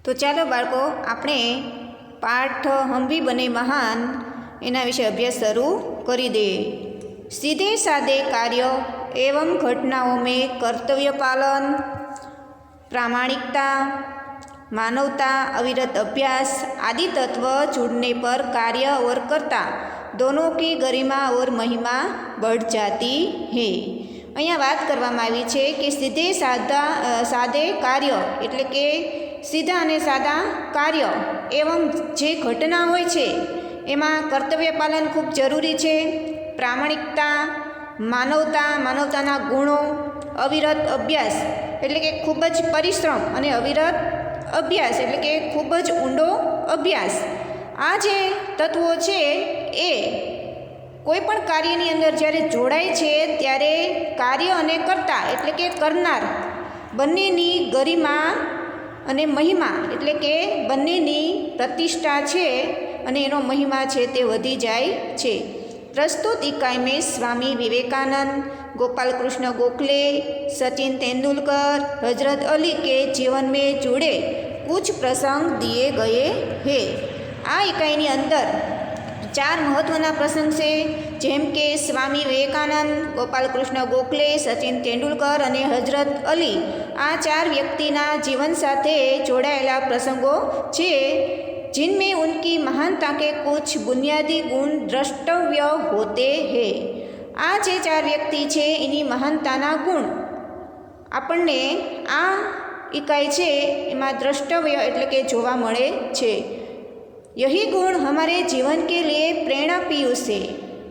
તો ચાલો બાળકો, આપણે પાઠ હમ ભી બને મહાન એના વિશે અભ્યાસ શરૂ કરી દે। सीधे सादे कार्य एवं घटनाओं में कर्तव्य पालन, प्रामाणिकता, मानवता, अविरत अभ्यास आदि तत्व जुड़ने पर कार्य और कर्ता दोनों की गरिमा और महिमा बढ़ जाती है। અહીંયા વાત કરવામાં આવી છે કે સીધે સાદે કાર્ય એટલે કે સીધા અને સાદા કાર્ય એવં જે ઘટના હોય છે એમાં કર્તવ્ય પાલન ખૂબ જરૂરી છે। પ્રામાણિકતા, માનવતાના ગુણો, અવિરત અભ્યાસ એટલે કે ખૂબ જ પરિશ્રમ અને અવિરત અભ્યાસ એટલે કે ખૂબ જ ઊંડો અભ્યાસ, આ જે તત્વો છે એ કોઈ પણ કાર્યની અંદર જ્યારે જોડાય છે ત્યારે કાર્ય અને કર્તા એટલે કે કરનાર બંનેની ગરિમા અને મહિમા એટલે કે બંનેની પ્રતિષ્ઠા છે અને એનો મહિમા છે તે વધી જાય છે। प्रस्तुत इकाई में स्वामी विवेकानंद, गोपाल कृष्ण गोखले, सचिन तेंदुलकर, हजरत अली के जीवन में जुड़े कुछ प्रसंग दिए गए हैं। आ इकाईनी अंदर 4 महत्वना प्रसंग से, जेम के स्वामी विवेकानंद, गोपाल कृष्ण गोखले, सचिन तेंदुलकर और हजरत अली आ 4 व्यक्तिना जीवन साथे जोड़ायेला प्रसंगों छे, जिनमें उनकी महानता के कुछ बुनियादी गुण द्रष्टव्य होते हैं। आ जे 4 व्यक्ति छे एनी महानताना गुण आपणने आ इकाई छे एमां द्रष्टव्य एटले के जोवा मळे छे। यही गुण हमारे जीवन के लिए प्रेरणा पीयूष है।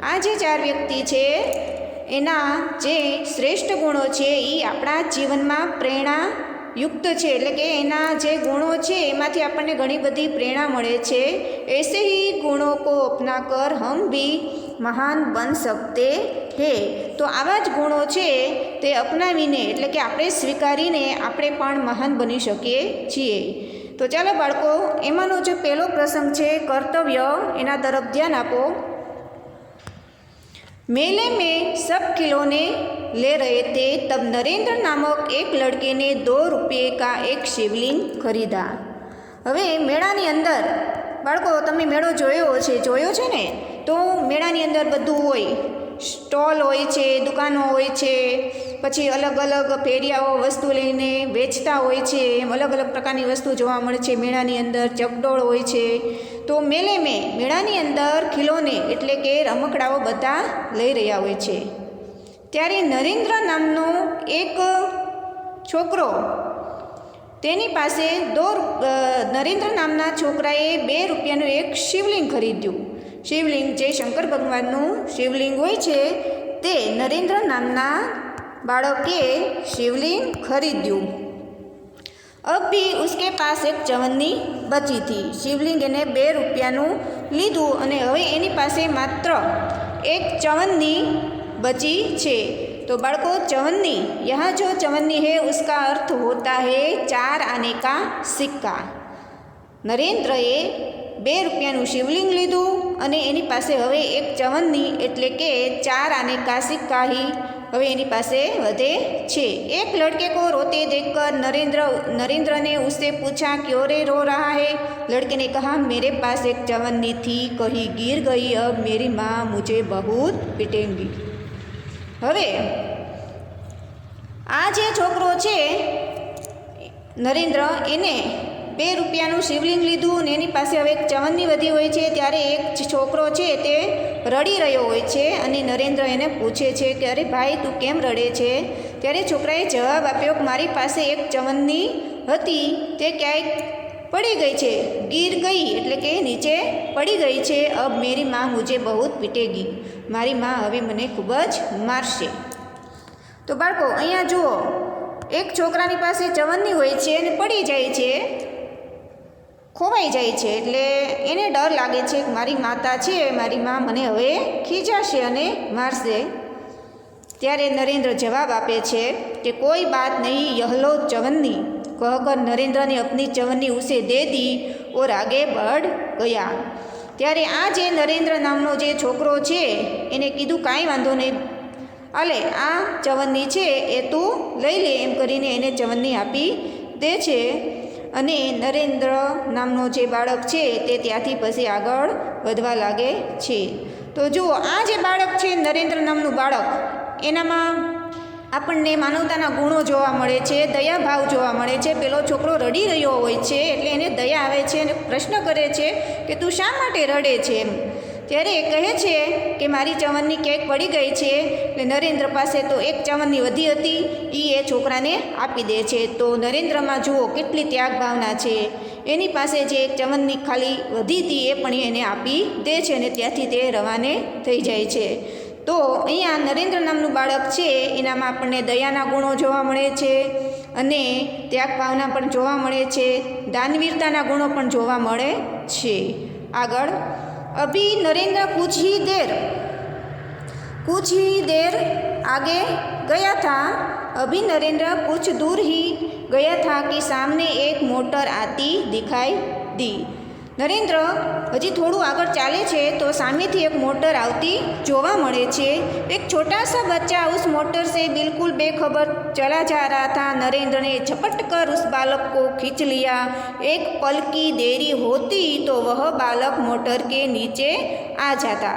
आ जे 4 व्यक्ति छे एना जे श्रेष्ठ गुणों छे ई आपणा जीवनमां प्रेरणा युक्त है, એટલે કે એના જે ગુણો છે એમાંથી આપણને ઘણી બધી પ્રેરણા મળે છે। ऐसे ही गुणों को अपनाकर हम भी महान बन सकते हैं। તો આવા જ ગુણો છે તે અપનાવીને એટલે કે આપણે સ્વીકારીને આપણે પણ મહાન બની શકીએ છીએ। તો ચાલો બાળકો, એમાંનો જે પહેલો પ્રસંગ છે કર્તવ્ય, એના તરફ ध्यान આપો। मेले में सब खिलौने ले रहे थे, तब नरेंद्र नामक एक लड़के ने 2 रुपये का एक शिवलिंग खरीदा। હવે મેળાની અંદર બાળકો, તમે મેળો જોયો છે ને? તો મેળાની અંદર બધું હોય, સ્ટોલ હોય છે, દુકાનો હોય છે, પછી અલગ અલગ ફેરિયાઓ વસ્તુ લઈને વેચતા હોય છે, એમ અલગ અલગ પ્રકારની વસ્તુ જોવા મળે છે મેળાની અંદર, ચકડોળ હોય છે। તો મેળાની અંદર ખિલોને એટલે કે રમકડાઓ બધા લઈ રહ્યા હોય છે। ત્યારે નરેન્દ્ર નામનો એક છોકરો, તેની પાસે નરેન્દ્ર નામના છોકરાએ 2 રૂપિયાનું એક શિવલિંગ ખરીદ્યું। શિવલિંગ જે શંકર ભગવાનનું શિવલિંગ હોય છે તે નરેન્દ્ર નામના બાળકે शिवलिंग खरीद्યું। अब भी उसके पास एक चवन्नी बची थी। शिवलिंग એને 2 રૂપિયાનું લીધું અને હવે એની પાસે માત્ર એક ચવન્ની बची છે। तो बाળકો, चवन्नी, यहाँ जो चवन्नी है उसका अर्थ होता है 4 आने का सिक्का। नरेंद्रએ 2 રૂપિયાનું શિવલિંગ લીધું અને એની પાસે હવે એક ચવન્ની એટલે કે 4 આને કા સિક્કા ही હવે એની પાસે વધે છે। एक लड़के को रोते देखकर नरेंद्र ने उससे पूछा, क्यों रे रो रहा है? लड़के ने कहा, मेरे पास एक चवन्नी थी, कहीं गिर गई, अब मेरी माँ मुझे बहुत पीटेंगी। હવે આ જે છોકરો છે નરેન્દ્ર, એને 2 રૂપિયાનું શિવલિંગ લીધું અને એની પાસે હવે એક ચવન્ની વધી હોય છે। ત્યારે એક છોકરો છે તે રડી રહ્યો હોય છે અને નરેન્દ્ર એને પૂછે છે કે, અરે ભાઈ, તું કેમ રડે છે? ત્યારે છોકરાએ જવાબ આપ્યો કે મારી પાસે એક ચવન્ની હતી, તે ક્યાંક પડી ગઈ છે, ગીર ગઈ એટલે કે નીચે પડી ગઈ છે। અબ મેરી માँ મુझे बहुत पीटेगी, મારી માँ હવે મને ખૂબ જ મારશે। તો બાળકો, અહીંયા જુઓ, એક છોકરાની પાસે ચવન્ની હોય છે અને પડી જાય છે, ખોવાઈ જાય છે, એટલે એને ડર લાગે છે કે મારી માતા છે, મારી માં મને હવે ખીજાશે અને મારશે। ત્યારે નરેન્દ્ર જવાબ આપે છે कि कोई बात नहीं, यह लो चवन्नी, कहकर नरेंद्र ने अपनी चवन्नी उसे दे दी और आगे बढ़ गया। ત્યારે આ જે નરેન્દ્ર નામનો જે છોકરો છે એને કીધું, કાંઈ વાંધો નહીં, આલે આ ચવન્ની છે એ તું લઈ લે, એમ કરીને એને ચવન્ની આપી દે છે। અને નરેન્દ્ર નામનો જે બાળક છે તે ત્યાંથી પછી આગળ વધવા લાગે છે. તો જુઓ, આ જે બાળક છે નરેન્દ્ર નામનું બાળક, એનામાં આપણને માનવતાના ગુણો જોવા મળે છે, દયાભાવ જોવા મળે છે. પેલો છોકરો રડી રહ્યો હોય છે એટલે એને દયા આવે છે અને પ્રશ્ન કરે છે કે તું શા માટે રડે છે એમ. ત્યારે એ કહે છે કે મારી ચવનની કેક પડી ગઈ છે. એટલે નરેન્દ્ર પાસે તો એક ચવનની વધી હતી, એ છોકરાને આપી દે છે. તો નરેન્દ્રમાં જુઓ કેટલી ત્યાગ ભાવના છે. એની પાસે જે એક ચવનની ખાલી વધી હતી એ પણ એને આપી દે છે અને ત્યાંથી તે રવાને થઈ જાય છે. તો અહીંયા નરેન્દ્ર નામનું બાળક છે એનામાં આપણને દયાના ગુણો જોવા મળે છે અને ત્યાગ ભાવના પણ જોવા મળે છે, દાનવીરતાના ગુણો પણ જોવા મળે છે. આગળ, अभी नरेंद्र कुछ ही देर आगे गया था. अभी नरेंद्र कुछ दूर ही गया था कि सामने एक मोटर आती दिखाई दी. નરેન્દ્ર હજી થોડું આગળ ચાલે છે તો સામેથી એક મોટર આવતી જોવા મળે છે. એક छोटा सा बच्चा उस मोटर से बिल्कुल बेखबर चला जा रहा था. नरेंद्र ने झपट कर उस बालक को खींच लिया. एक पल की देरी होती तो वह बालक मोटर के नीचे आ जाता.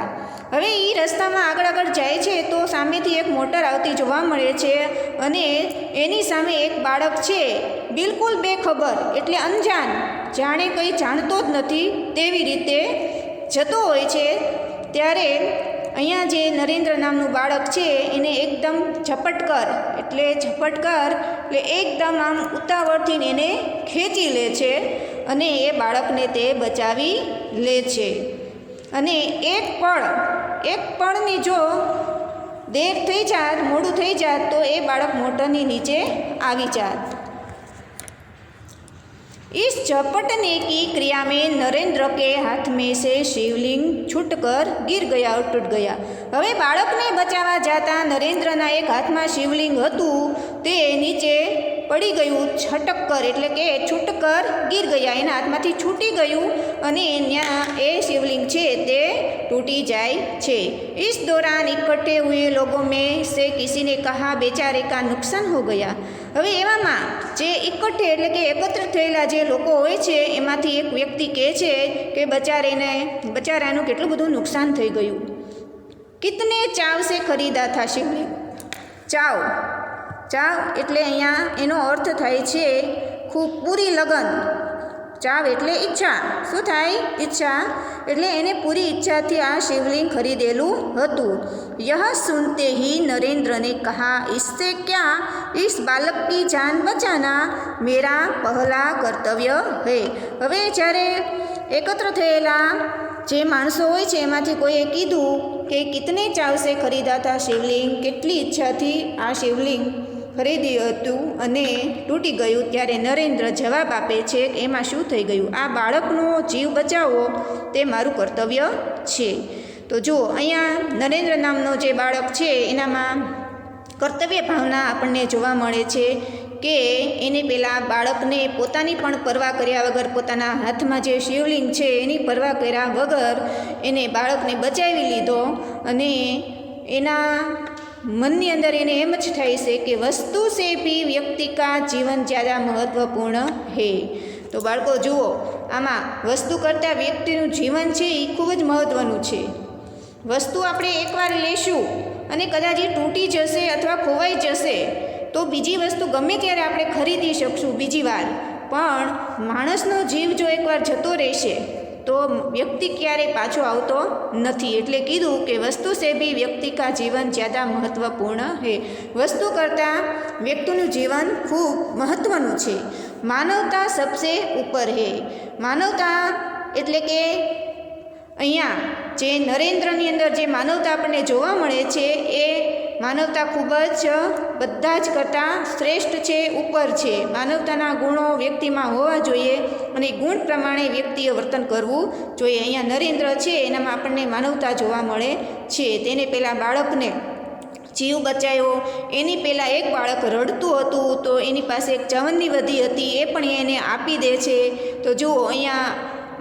હવે એ રસ્તામાં આગળ જાય છે તો સામેથી એક મોટર આવતી જોવા મળે છે અને એની સામે એક બાળક છે બિલકુલ બેખબર એટલે અંજાન, જાણે કંઈ જાણતો જ નથી તેવી રીતે જતો હોય છે. ત્યારે અહીંયા જે નરેન્દ્ર નામનું બાળક છે એને એકદમ ઝપટકર એટલે એકદમ આમ ઉતાવળથી એને ખેંચી લે છે અને એ બાળકને તે બચાવી લે છે. અને એક પળની જો દેર થઈ જાત, મોડું થઈ જાત તો એ બાળક મોટરની નીચે આવી જાત. इस झपटने की क्रिया में नरेंद्र के हाथ में से शिवलिंग छूटकर गिर गया और टूट गया. હવે બાળકને બચાવવા જતા નરેન્દ્રના એક હાથમાં શિવલિંગ હતું તે નીચે પડી ગયું. છટકકર એટલે કે છૂટકર ગીર ગયા, એના હાથમાંથી છૂટી ગયું અને ત્યાં એ શિવલિંગ છે તે टूटी जाए छे. इस दौरान इकट्ठे हुए लोगों में से किसी ने कहा बेचारे का नुकसान हो गया. હવે એવામાં જે ઇકઠ્ઠે એટલે કે એકત્ર થયેલા જે લોકો હોય છે એમાંથી એક વ્યક્તિ કહે છે કે બચારાનું કેટલું બધું નુકસાન થઈ ગયું. કિતને ચાવ સે ખરીદા થા શિવલિંગ. ચાવ એટલે અહીંયા એનો અર્થ થાય છે ખૂબ પૂરી લગન. ચાવ એટલે ઈચ્છા. શું થાય? ઈચ્છા. એટલે એને પૂરી ઈચ્છાથી આ શિવલિંગ ખરીદેલું હતું. यह सुनते ही नरेंद्र ने कहा इससे क्या, इस बालक की जान बचाना मेरा पहला कर्तव्य है. હવે જ્યારે એકત્ર થયેલા જે માણસો હોય છે એમાંથી કોઈએ કીધું કે કિતને ચાવશે ખરીદા હતા શિવલિંગ, કેટલી ઈચ્છાથી આ શિવલિંગ ખરીદ્યું હતું અને તૂટી ગયું. ત્યારે નરેન્દ્ર જવાબ આપે છે કે એમાં શું થઈ ગયું, આ બાળકનો જીવ બચાવવો તે મારું કર્તવ્ય છે. તો જુઓ, અહીંયા નરેન્દ્ર નામનો જે બાળક છે એનામાં કર્તવ્ય ભાવના આપણને જોવા મળે છે કે એને પેલા બાળકને પોતાની પણ પરવા કર્યા વગર, પોતાના હાથમાં જે શિવલિંગ છે એની પરવા કર્યા વગર એને બાળકને બચાવી લીધો અને એના મનની અંદર એને એમ જ થાય છે કે વસ્તુ સે ભી વ્યક્તિ કા જીવન જ્યાદા મહત્વપૂર્ણ હે. તો બાળકો જુઓ, આમાં વસ્તુ કરતાં વ્યક્તિનું જીવન છે એ ખૂબ જ મહત્ત્વનું છે. વસ્તુ આપણે એકવાર લેશું અને કદાચ એ તૂટી જશે અથવા ખોવાઈ જશે તો બીજી વસ્તુ ગમે ત્યારે આપણે ખરીદી શકશું બીજી વાર, પણ માણસનો જીવ જો એકવાર જતો રહેશે તો વ્યક્તિ ક્યારેય પાછો આવતો નથી. એટલે કીધું કે વસ્તુ સે ભી વ્યક્તિ કા જીવન જ્યાદા મહત્વપૂર્ણ હે. વસ્તુ કરતાં વ્યક્તિનું જીવન ખૂબ મહત્ત્વનું છે. માનવતા સબસે ઉપર હે. માનવતા એટલે કે અહીંયા જે નરેન્દ્રની અંદર જે માનવતા આપણને જોવા મળે છે એ માનવતા ખૂબ જ બધા જ કરતાં શ્રેષ્ઠ છે, ઉપર છે. માનવતાના ગુણો વ્યક્તિમાં હોવા જોઈએ અને ગુણ પ્રમાણે વ્યક્તિએ વર્તન કરવું જોઈએ. અહીંયા નરેન્દ્ર છે એનામાં આપણને માનવતા જોવા મળે છે. તેને પેલા બાળકને જીવ બચાવ્યો. એની પહેલાં એક બાળક રડતું હતું તો એની પાસે એક ચવનની વધી હતી એ પણ એને આપી દે છે. તો જુઓ, અહીંયા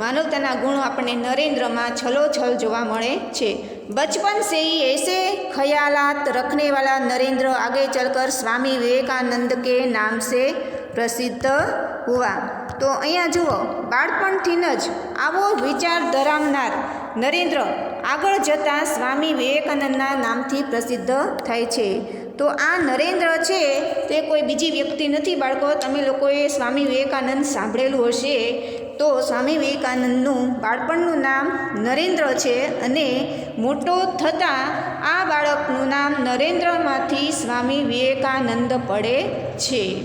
मानवता गुणों अपने नरेंद्र में छलोछल जोवा मळे छे। बचपन से ही ऐसे ख्यालात रखने वाला नरेंद्र आगे चलकर स्वामी विवेकानंद के नाम से प्रसिद्ध हुआ। તો અહીંયા જુઓ, બાળપણથી જ આવો વિચાર ધરાવનાર નરેન્દ્ર આગળ જતાં સ્વામી વિવેકાનંદના નામથી પ્રસિદ્ધ થાય છે. તો આ નરેન્દ્ર છે તે કોઈ બીજી વ્યક્તિ નથી બાળકો. તમે લોકોએ સ્વામી વિવેકાનંદ સાંભળેલું હશે. તો સ્વામી વિવેકાનંદનું બાળપણનું નામ નરેન્દ્ર છે અને મોટો થતાં આ બાળકનું નામ નરેન્દ્રમાંથી સ્વામી વિવેકાનંદ પડે છે.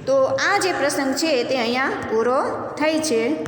તો આ જે પ્રસંગ છે તે અહીંયા પૂરો થાય છે.